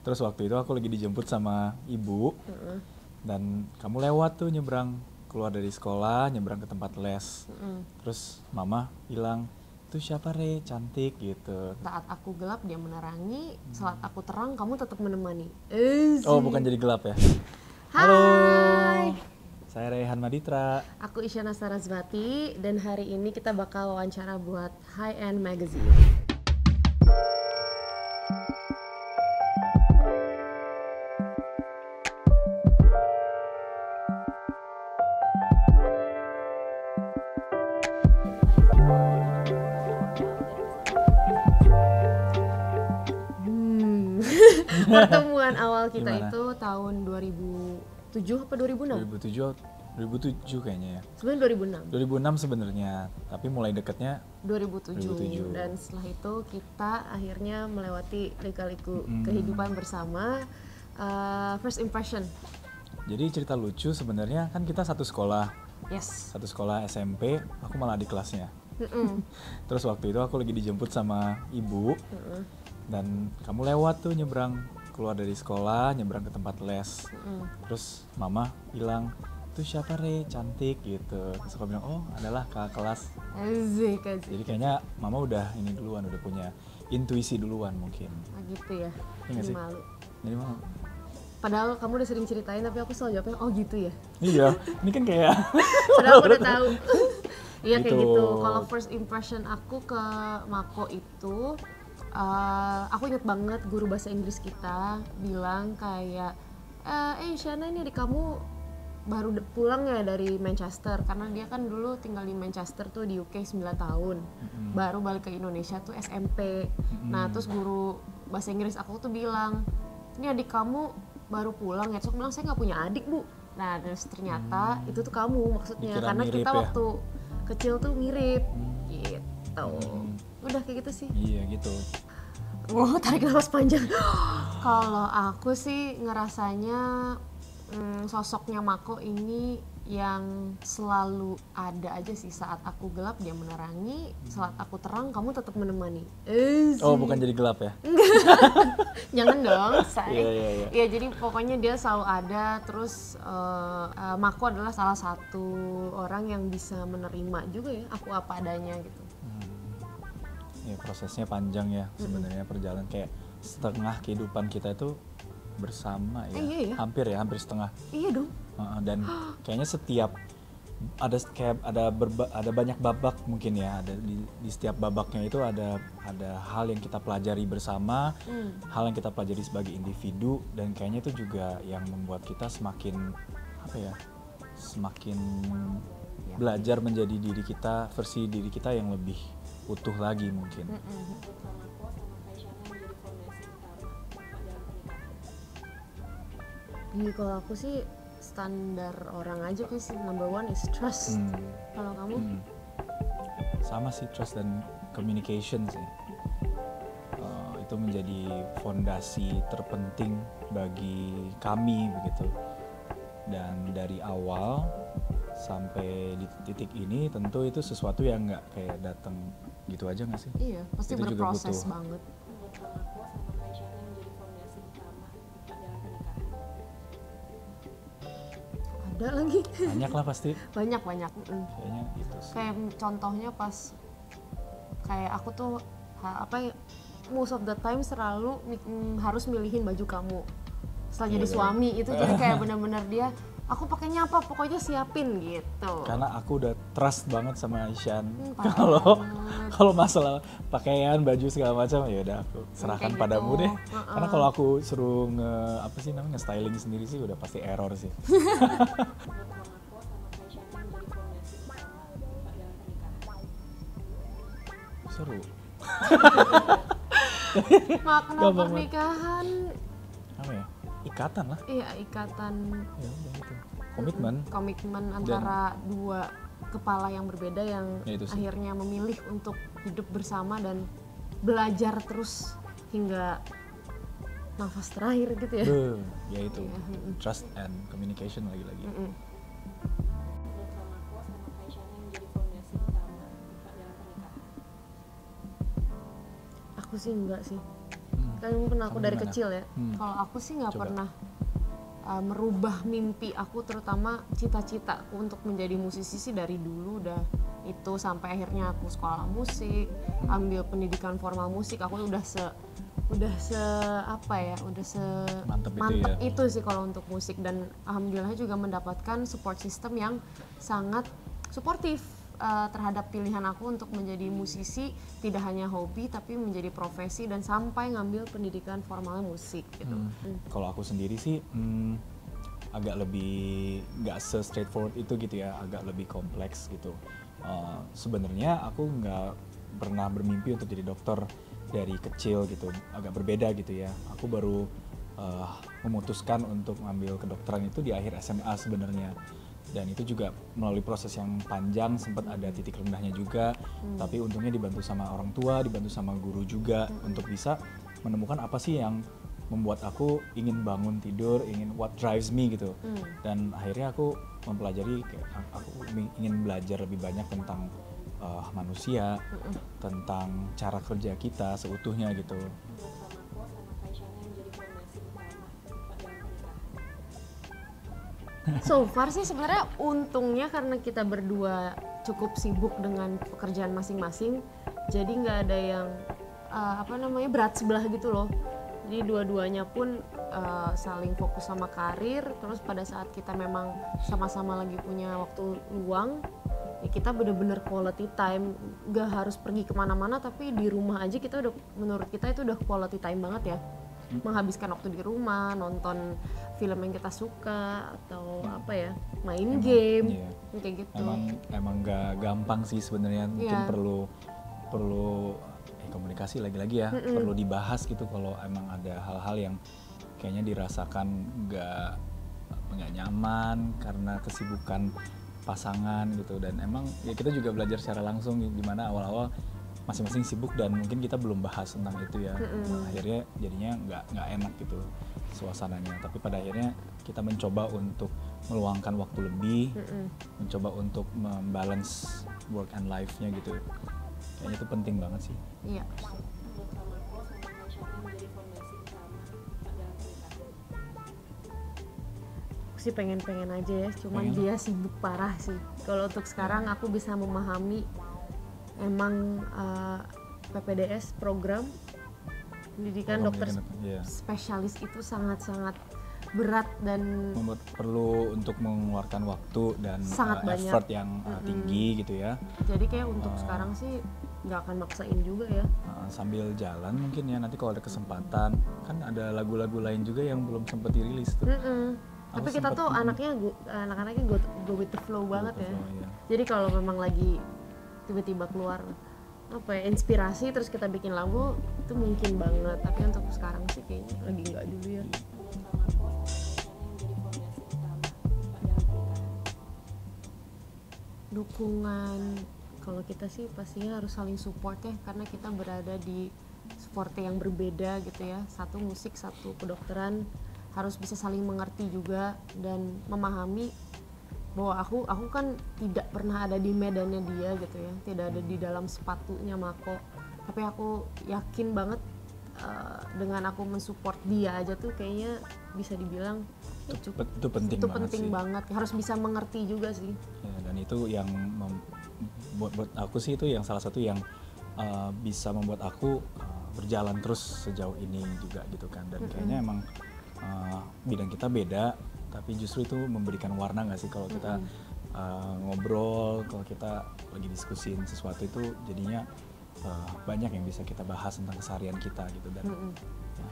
Terus waktu itu aku lagi dijemput sama ibu, dan kamu lewat tuh nyebrang keluar dari sekolah, nyebrang ke tempat les. Terus mama bilang, tuh siapa Re, cantik gitu. Saat aku gelap dia menerangi, saat aku terang kamu tetap menemani. Oh, bukan jadi gelap ya? Hai. Halo, saya Rehan Maditra. Aku Isyana Sarasvati dan hari ini kita bakal wawancara buat High End Magazine. Pertemuan awal kita Gimana? itu tahun 2007 apa 2006? 2007 kayaknya ya. Sebenarnya 2006. 2006 sebenarnya, tapi mulai deketnya 2007 dan setelah itu kita akhirnya melewati lika-liku kehidupan bersama. First impression. Jadi cerita lucu sebenarnya kan kita satu sekolah. Yes. Satu sekolah SMP, aku malah di kelasnya. Terus waktu itu aku lagi dijemput sama ibu, dan kamu lewat tuh nyebrang keluar dari sekolah, nyebrang ke tempat les. Terus mama bilang, tuh siapa Re, cantik gitu. Terus aku bilang, oh adalah kakak kelas. Asik. Jadi kayaknya mama udah ini duluan, udah punya intuisi duluan mungkin. Gitu ya. Iya nggak sih? Malu. Jadi malu. Padahal kamu udah sering ceritain tapi aku selalu jawabnya oh gitu ya. Iya, ini kan kayak Padahal aku udah tahu. Iya kayak Gitu. gitu. Kalau first impression aku ke Mako itu, aku inget banget guru bahasa Inggris kita bilang kayak, Shana ini adik kamu baru pulang ya dari Manchester, karena dia kan dulu tinggal di Manchester tuh di UK 9 tahun, baru balik ke Indonesia tuh SMP. Nah terus guru bahasa Inggris aku tuh bilang, ini adik kamu baru pulang ya. Terus aku bilang saya nggak punya adik bu. Nah terus ternyata itu tuh kamu maksudnya. Dikira Karena mirip kita ya? waktu kecil tuh mirip gitu. Udah kayak gitu sih. iya gitu. Wow, tarik nafas panjang. Kalau aku sih ngerasanya sosoknya Mako ini yang selalu ada aja sih. Saat aku gelap dia menerangi, saat aku terang kamu tetap menemani. Oh, bukan jadi gelap ya? Jangan dong, say. Iya. Ya jadi pokoknya dia selalu ada. Terus Mako adalah salah satu orang yang bisa menerima juga ya aku apa adanya gitu. Ya prosesnya panjang ya sebenarnya, perjalanan kayak setengah kehidupan kita itu bersama ya. Iya ya. Hampir setengah. Iya dong. Dan kayaknya setiap ada banyak babak mungkin ya, ada di setiap babaknya itu ada hal yang kita pelajari bersama, hal yang kita pelajari sebagai individu, dan kayaknya itu juga yang membuat kita semakin belajar menjadi versi diri kita yang lebih utuh lagi mungkin. Kalau aku sih standar orang aja kan sih, number one is trust. Kalau kamu? Sama sih, trust dan communication sih. Itu menjadi fondasi terpenting bagi kami begitu. Dan dari awal sampai di titik ini tentu itu sesuatu yang nggak kayak datang gitu aja nggak sih? Iya, pasti Itu juga berproses butuh. banget. Ada lagi. Banyak lah pasti. Banyak. Kayaknya gitu sih. Kayak contohnya pas kayak aku tuh most of the time selalu harus milihin baju kamu setelah jadi suami itu. Jadi kayak benar-benar dia aku pakainya apa pokoknya siapin gitu. Karena aku udah trust banget sama Isyan. Parah Kalau masalah pakaian, baju segala macam, ya udah aku serahkan Kayak padamu gitu. deh. Karena kalau aku suruh nge-styling sendiri sih udah pasti error sih. Seru. Makna Gampang banget. pernikahan Apa ya? Ikatan lah. iya ikatan Ya udah gitu. Komitmen. antara dua kepala yang berbeda yang Ya, itu sih. akhirnya memilih untuk hidup bersama dan belajar terus hingga nafas terakhir gitu ya. Ya itu. Trust and communication lagi-lagi. Aku sih enggak sih. Kan mungkin aku Kamu dari gimana? kecil ya. Kalau aku sih nggak Coba. pernah merubah mimpi aku, terutama cita-citaku untuk menjadi musisi sih dari dulu udah itu, sampai akhirnya aku sekolah musik, ambil pendidikan formal musik. Aku udah se apa ya, udah Mantep itu mantep ya. itu sih kalau untuk musik. Dan alhamdulillah juga mendapatkan support system yang sangat suportif terhadap pilihan aku untuk menjadi musisi, tidak hanya hobi tapi menjadi profesi dan sampai ngambil pendidikan formal musik gitu. Kalau aku sendiri sih agak lebih nggak se-straightforward itu gitu ya, agak lebih kompleks gitu. Sebenarnya aku nggak pernah bermimpi untuk jadi dokter dari kecil gitu, agak berbeda gitu ya. Aku baru memutuskan untuk mengambil kedokteran itu di akhir SMA sebenarnya. Dan itu juga melalui proses yang panjang, sempat ada titik rendahnya juga, tapi untungnya dibantu sama orang tua, dibantu sama guru juga untuk bisa menemukan apa sih yang membuat aku ingin bangun tidur, ingin what drives me gitu. Dan akhirnya aku mempelajari, aku ingin belajar lebih banyak tentang manusia, tentang cara kerja kita seutuhnya gitu. So far sih sebenarnya untungnya karena kita berdua cukup sibuk dengan pekerjaan masing-masing, jadi nggak ada yang berat sebelah gitu loh. Jadi dua-duanya pun saling fokus sama karir. Terus pada saat kita memang sama-sama lagi punya waktu luang, ya kita bener-bener quality time. Nggak harus pergi kemana-mana, tapi di rumah aja kita udah, menurut kita itu udah quality time banget ya. Menghabiskan waktu di rumah, nonton film yang kita suka, atau main game, iya. kayak gitu. Emang nggak gampang sih sebenarnya, mungkin Iya. perlu komunikasi lagi-lagi ya, perlu dibahas gitu kalau emang ada hal-hal yang kayaknya dirasakan nggak nyaman karena kesibukan pasangan gitu. Dan emang ya kita juga belajar secara langsung gimana awal-awal masing-masing sibuk dan mungkin kita belum bahas tentang itu ya. Akhirnya jadinya nggak enak gitu suasananya, tapi pada akhirnya kita mencoba untuk meluangkan waktu lebih, mencoba untuk membalance work and life-nya gitu. Kayaknya itu penting banget sih. Iya. Aku sih pengen aja ya, cuman Pengen. dia sibuk parah sih. Kalau untuk sekarang aku bisa memahami, emang PPDS program pendidikan dokter Iya. spesialis itu sangat-sangat berat dan Perlu untuk mengeluarkan waktu dan Sangat banyak. effort yang tinggi gitu ya. jadi kayak untuk sekarang sih nggak akan maksain juga ya. Sambil jalan mungkin ya, nanti kalau ada kesempatan kan ada lagu-lagu lain juga yang belum sempat dirilis tuh. Tapi Aku kita sempet- tuh anak-anaknya go with the flow banget ya. flow, iya. Jadi kalau memang lagi tiba-tiba keluar inspirasi terus kita bikin lagu, itu mungkin banget. Tapi untuk sekarang sih kayaknya lagi nggak dulu ya. Dukungan, kalau kita sih pastinya harus saling support ya, karena kita berada di sport yang berbeda gitu ya. Satu musik, satu kedokteran, harus bisa saling mengerti juga dan memahami bahwa aku kan tidak pernah ada di medannya dia gitu ya, tidak ada di dalam sepatunya Mako, tapi aku yakin banget dengan aku mensupport dia aja tuh kayaknya bisa dibilang ya cukup, Itu penting itu banget penting sih. banget, harus bisa mengerti juga sih. Ya, dan itu yang buat aku sih itu yang salah satu yang bisa membuat aku berjalan terus sejauh ini juga gitu kan. Dan kayaknya emang bidang kita beda, tapi justru itu memberikan warna nggak sih kalau kita ngobrol, kalau kita lagi diskusin sesuatu itu jadinya banyak yang bisa kita bahas tentang keseharian kita gitu. Dan ya,